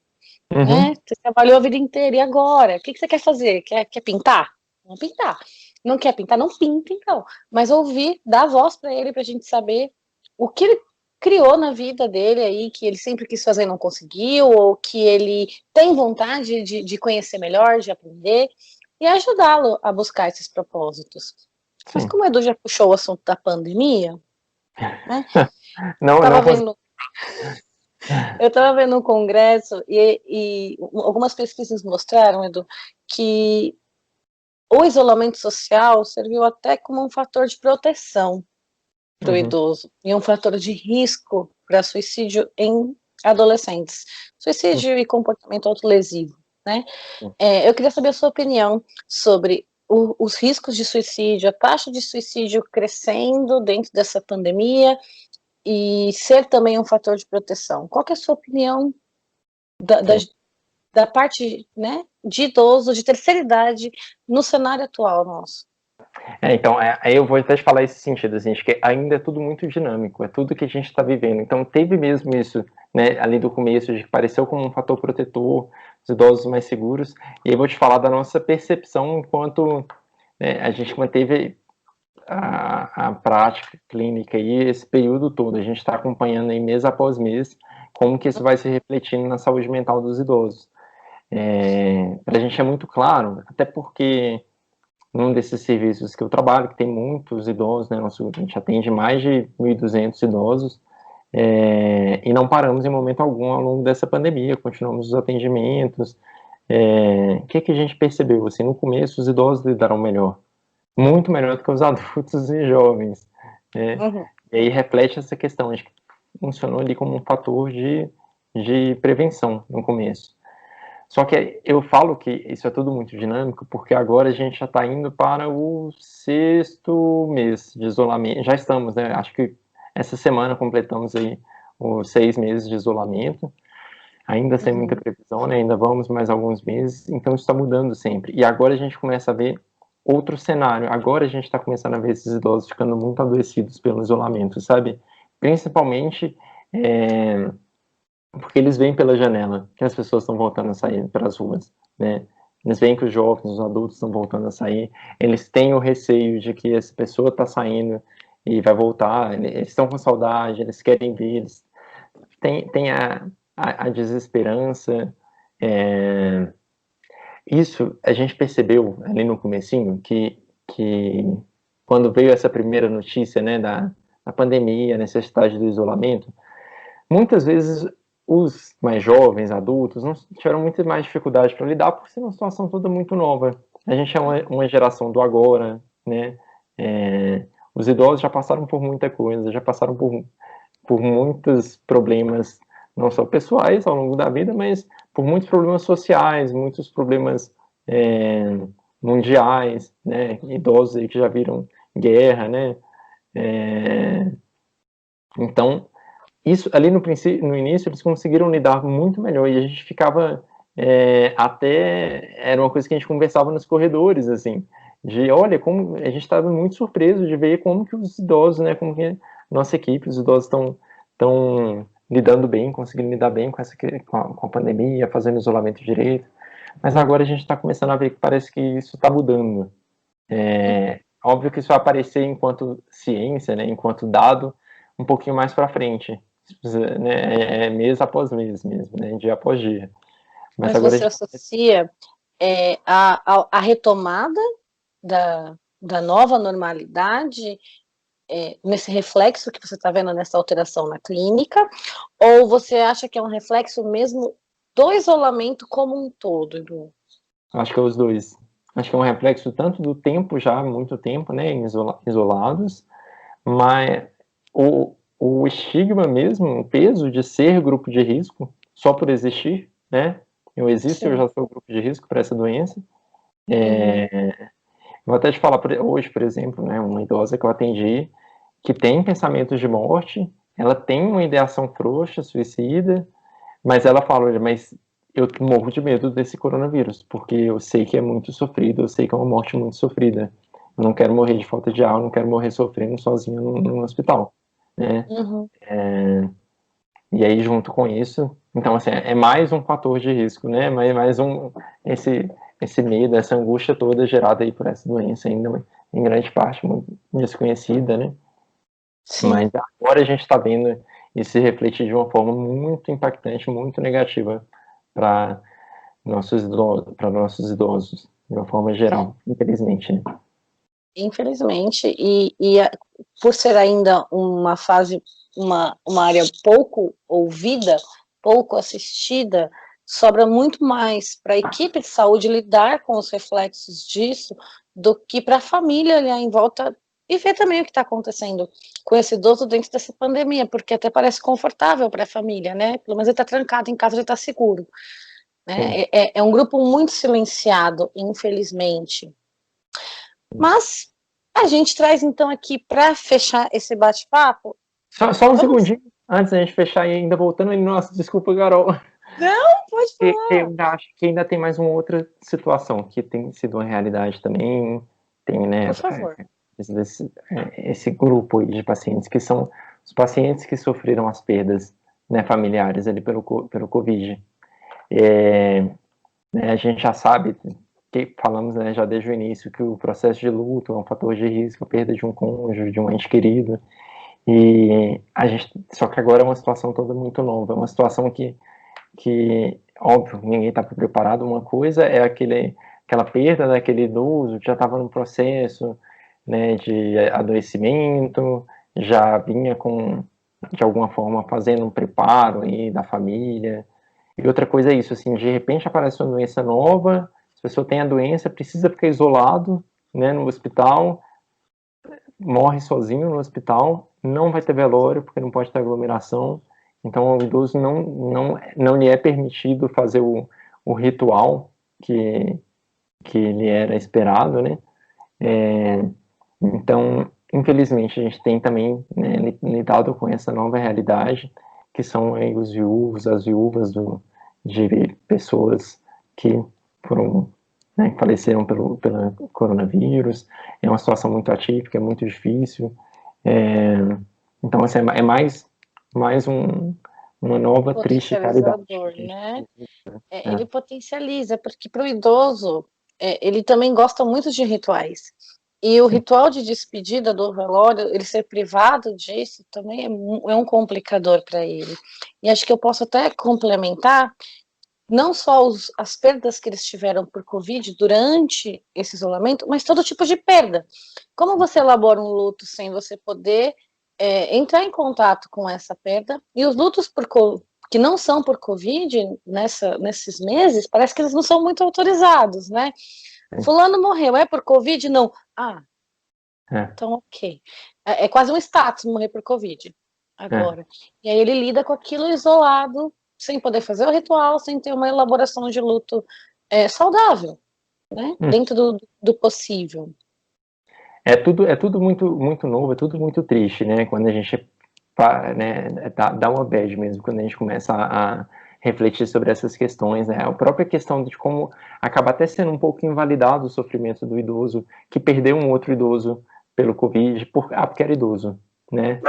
Né? Você trabalhou a vida inteira, e agora? O que você quer fazer? Quer pintar? Vamos pintar. Não quer pintar? Não pinta, então. Mas ouvir, dar voz para ele, para a gente saber o que ele criou na vida dele aí, que ele sempre quis fazer e não conseguiu, ou que ele tem vontade de conhecer melhor, de aprender, e ajudá-lo a buscar esses propósitos. Sim. Mas como o Edu já puxou o assunto da pandemia, né? Não, Eu estava vendo um congresso e algumas pesquisas mostraram, Edu, que o isolamento social serviu até como um fator de proteção para o idoso e um fator de risco para suicídio em adolescentes. Suicídio e comportamento autolesivo, né? Eu queria saber a sua opinião sobre os riscos de suicídio, a taxa de suicídio crescendo dentro dessa pandemia e ser também um fator de proteção. Qual que é a sua opinião da parte, né, de idoso, de terceira idade, no cenário atual nosso? Então, aí eu vou até te falar esse sentido, assim, acho que ainda é tudo muito dinâmico, é tudo que a gente está vivendo. Então, teve mesmo isso, né, ali do começo, de que pareceu como um fator protetor, os idosos mais seguros, e aí eu vou te falar da nossa percepção enquanto a gente manteve a prática clínica aí esse período todo. A gente está acompanhando aí mês após mês como que isso vai se refletindo na saúde mental dos idosos. Para a gente é muito claro, até porque num desses serviços que eu trabalho, que tem muitos idosos, né, a gente atende mais de 1.200 idosos, e não paramos em momento algum ao longo dessa pandemia, continuamos os atendimentos. O que a gente percebeu? Assim, no começo, os idosos lidaram melhor, muito melhor do que os adultos e jovens. Né? E aí reflete essa questão de que funcionou ali como um fator de prevenção no começo. Só que eu falo que isso é tudo muito dinâmico, porque agora a gente já está indo para o 6º mês de isolamento. Já estamos, né? Acho que essa semana completamos aí os 6 meses de isolamento. Ainda sem muita previsão, né? Ainda vamos mais alguns meses. Então isso está mudando sempre. E agora a gente começa a ver outro cenário. Agora a gente está começando a ver esses idosos ficando muito adoecidos pelo isolamento, sabe? Principalmente porque eles veem pela janela que as pessoas estão voltando a sair para as ruas, né? Eles veem que os jovens, os adultos estão voltando a sair, eles têm o receio de que essa pessoa está saindo e vai voltar, eles estão com saudade, eles querem ver, eles têm a desesperança. Isso a gente percebeu ali no comecinho que quando veio essa primeira notícia, né, da pandemia, a necessidade do isolamento, muitas vezes os mais jovens, adultos, não tiveram muito mais dificuldade para lidar por ser uma situação toda muito nova. A gente é uma geração do agora, né? Os idosos já passaram por muita coisa, já passaram por muitos problemas, não só pessoais ao longo da vida, mas por muitos problemas sociais, muitos problemas mundiais, né? Idosos aí que já viram guerra, né? Então, isso ali no princípio, no início, eles conseguiram lidar muito melhor e a gente ficava até era uma coisa que a gente conversava nos corredores, assim, de olha como a gente estava muito surpreso de ver como que os idosos, né, como que nossa equipe, os idosos estão lidando bem, conseguindo lidar bem com a pandemia, fazendo isolamento direito. Mas agora a gente está começando a ver que parece que isso está mudando. Óbvio que isso vai aparecer enquanto ciência, né, enquanto dado, um pouquinho mais para frente, né, mês após mês mesmo, né, dia após dia. Mas Mas agora a você gente... associa a retomada da nova normalidade nesse reflexo que você está vendo nessa alteração na clínica, ou você acha que é um reflexo mesmo do isolamento como um todo, Edu? Acho que é os dois. Acho que é um reflexo tanto do tempo já, muito tempo, né, isolados, mas o estigma mesmo, o peso de ser grupo de risco, só por existir, né? Eu existo, eu Sim. já sou grupo de risco para essa doença. Uhum. Vou até te falar hoje, por exemplo, né, uma idosa que eu atendi, que tem pensamentos de morte, ela tem uma ideação frouxa, suicida, mas ela fala, olha, mas eu morro de medo desse coronavírus, porque eu sei que é muito sofrido, eu sei que é uma morte muito sofrida. Eu não quero morrer de falta de ar, eu não quero morrer sofrendo sozinho no hospital, né? Uhum. E aí, junto com isso, então, assim, é mais um fator de risco, né? Mais esse medo, essa angústia toda gerada aí por essa doença, ainda em grande parte muito desconhecida, né? Sim. Mas agora a gente está vendo isso se refletir de uma forma muito impactante, muito negativa para nossos idosos, de uma forma geral, infelizmente, né? Infelizmente, por ser ainda uma fase, uma área pouco ouvida, pouco assistida, sobra muito mais para a equipe de saúde lidar com os reflexos disso do que para a família olhar em volta e ver também o que está acontecendo com esse idoso dentro dessa pandemia, porque até parece confortável para a família, né? Pelo menos ele está trancado em casa, ele está seguro, Sim. né? É um grupo muito silenciado, infelizmente. Mas a gente traz então aqui para fechar esse bate-papo. Só um Vamos. segundinho, antes da gente fechar e ainda voltando ali, nossa, desculpa, Carol, Não, pode que eu falar. ainda acho que ainda tem mais uma outra situação que tem sido uma realidade também, tem, né, Por favor. esse grupo aí de pacientes que são os pacientes que sofreram as perdas, né, familiares ali pelo Covid. Né, a gente já sabe, que falamos, né, já desde o início, que o processo de luto é um fator de risco, a perda de um cônjuge, de um ente querido, e a gente, só que agora é uma situação toda muito nova, é uma situação que óbvio, ninguém está preparado. Uma coisa é aquela perda daquele idoso que já estava no processo, né, de adoecimento, já vinha de alguma forma, fazendo um preparo aí da família. E outra coisa é isso, assim, de repente aparece uma doença nova, se a pessoa tem a doença, precisa ficar isolado, né, no hospital, morre sozinho no hospital, não vai ter velório, porque não pode ter aglomeração, então o idoso não lhe é permitido fazer o ritual que lhe era esperado, né? Então, infelizmente, a gente tem também, né, lidado com essa nova realidade, que são aí os viúvos, as viúvas de pessoas que foram, né, faleceram pelo coronavírus. É uma situação muito atípica, é muito difícil. É, então, assim, é mais uma nova triste realidade. Potencializador, né? É, Ele potencializa, porque para o idoso, ele também gosta muito de rituais. E o sim, ritual de despedida do velório, ele ser privado disso, também é um complicador para ele. E acho que eu posso até complementar não só as perdas que eles tiveram por Covid durante esse isolamento, mas todo tipo de perda. Como você elabora um luto sem você poder entrar em contato com essa perda? E os lutos por que não são por Covid, nesses meses, parece que eles não são muito autorizados, né? Fulano morreu, é por Covid? Não. Então ok. É quase um status morrer por Covid agora. E aí ele lida com aquilo isolado, sem poder fazer o ritual, sem ter uma elaboração de luto saudável, né? Dentro do possível. É tudo muito, muito novo, é tudo muito triste, né? Quando a gente dá uma bad mesmo, quando a gente começa a refletir sobre essas questões, né? A própria questão de como acaba até sendo um pouco invalidado o sofrimento do idoso, que perdeu um outro idoso pelo Covid, porque era idoso, né?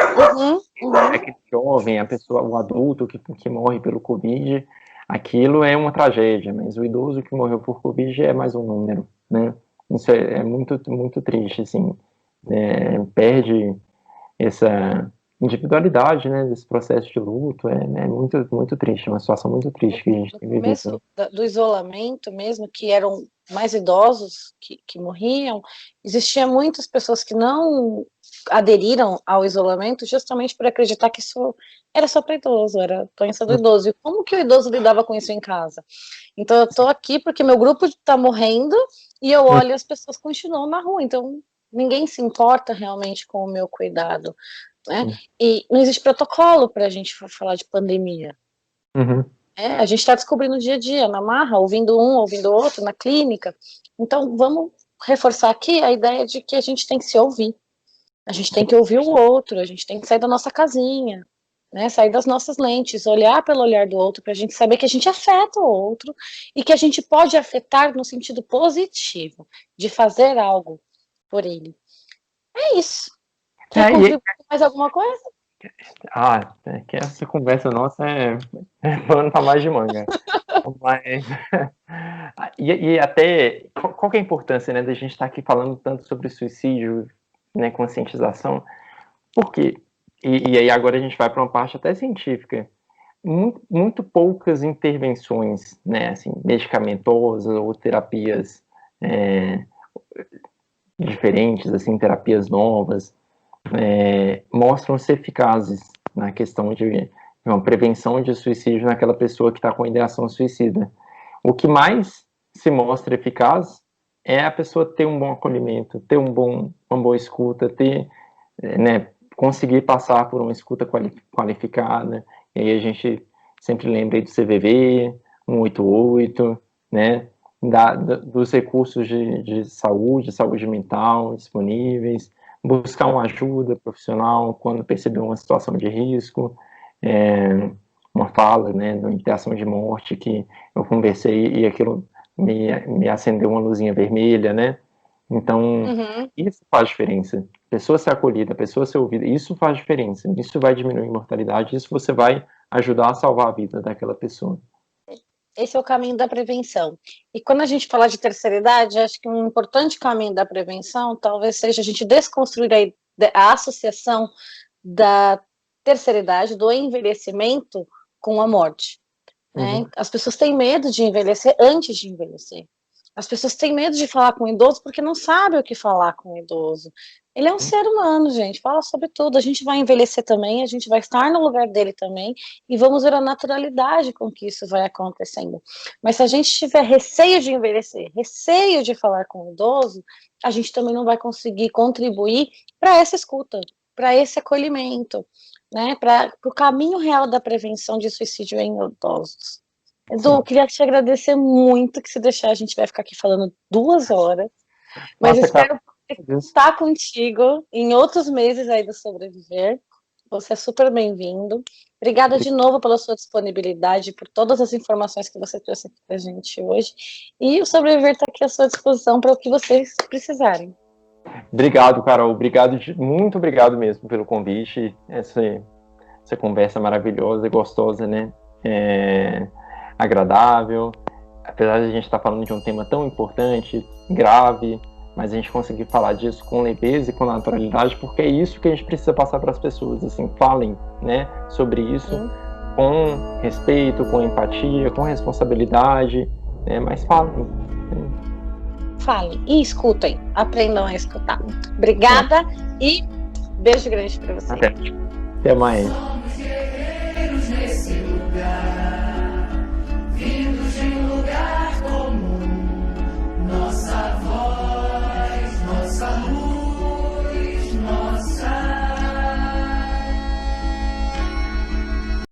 Aquele jovem, a pessoa, o adulto que morre pelo Covid, aquilo é uma tragédia, mas o idoso que morreu por Covid é mais um número, né? Isso é muito, muito triste, assim, perde essa individualidade, né, desse processo de luto, é muito, muito triste, uma situação muito triste que a gente tem vivido. No começo do isolamento mesmo, que eram mais idosos que morriam, existia muitas pessoas que não aderiram ao isolamento justamente por acreditar que isso era só para idoso, era doença do idoso. E como que o idoso lidava com isso em casa? Então eu tô aqui porque meu grupo está morrendo e eu olho e as pessoas continuam na rua, então ninguém se importa realmente com o meu cuidado, né? E não existe protocolo para a gente falar de pandemia. A gente está descobrindo dia a dia, na marra, ouvindo um, ouvindo outro, na clínica. Então vamos reforçar aqui a ideia de que a gente tem que se ouvir. A gente tem que ouvir o outro, a gente tem que sair da nossa casinha, né? Sair das nossas lentes, olhar pelo olhar do outro, para a gente saber que a gente afeta o outro e que a gente pode afetar no sentido positivo, de fazer algo por ele. É isso. Quer contribuir com mais alguma coisa? Que essa conversa nossa é pano para mais de manga. Mas, e até, qual que é a importância, né, da gente estar aqui falando tanto sobre suicídio, né, conscientização? Por quê? E aí agora a gente vai para uma parte até científica. Muito poucas intervenções, né, assim, medicamentosas ou terapias diferentes, assim, terapias novas, mostram ser eficazes na questão de uma prevenção de suicídio naquela pessoa que está com ideação suicida. O que mais se mostra eficaz é a pessoa ter um bom acolhimento, ter uma boa escuta, conseguir passar por uma escuta qualificada. E aí a gente sempre lembra aí do CVV, 188, né? Dos recursos de saúde mental disponíveis, buscar uma ajuda profissional quando perceber uma situação de risco, uma fala, né, de uma ideação de morte que eu conversei e aquilo me acendeu uma luzinha vermelha, né? Então, isso faz diferença. A pessoa ser acolhida, a pessoa ser ouvida, isso faz diferença. Isso vai diminuir a mortalidade, isso você vai ajudar a salvar a vida daquela pessoa. Esse é o caminho da prevenção. E quando a gente fala de terceira idade, acho que um importante caminho da prevenção talvez seja a gente desconstruir a associação da terceira idade, do envelhecimento, com a morte. Né? As pessoas têm medo de envelhecer antes de envelhecer. As pessoas têm medo de falar com o idoso porque não sabem o que falar com o idoso. Ele é um ser humano, gente, fala sobre tudo. A gente vai envelhecer também, a gente vai estar no lugar dele também, e vamos ver a naturalidade com que isso vai acontecendo. Mas se a gente tiver receio de envelhecer, receio de falar com o idoso, a gente também não vai conseguir contribuir para essa escuta, para esse acolhimento, né, para o caminho real da prevenção de suicídio em idosos. Edu, eu queria te agradecer muito, que se deixar a gente vai ficar aqui falando 2 horas, mas espero estar contigo em outros meses aí do Sobreviver. Você é super bem-vindo. Obrigada de novo pela sua disponibilidade, por todas as informações que você trouxe aqui pra gente hoje, e o Sobreviver está aqui à sua disposição para o que vocês precisarem. Obrigado, Carol. Muito obrigado mesmo pelo convite. Essa conversa maravilhosa e gostosa, né? Agradável. Apesar de a gente estar falando de um tema tão importante, grave, mas a gente conseguir falar disso com leveza e com naturalidade, porque é isso que a gente precisa passar para as pessoas. Assim, falem, né, sobre isso com respeito, com empatia, com responsabilidade, né, mas falem. Falem e escutem, aprendam a escutar. Obrigada e beijo grande para vocês. Até mais.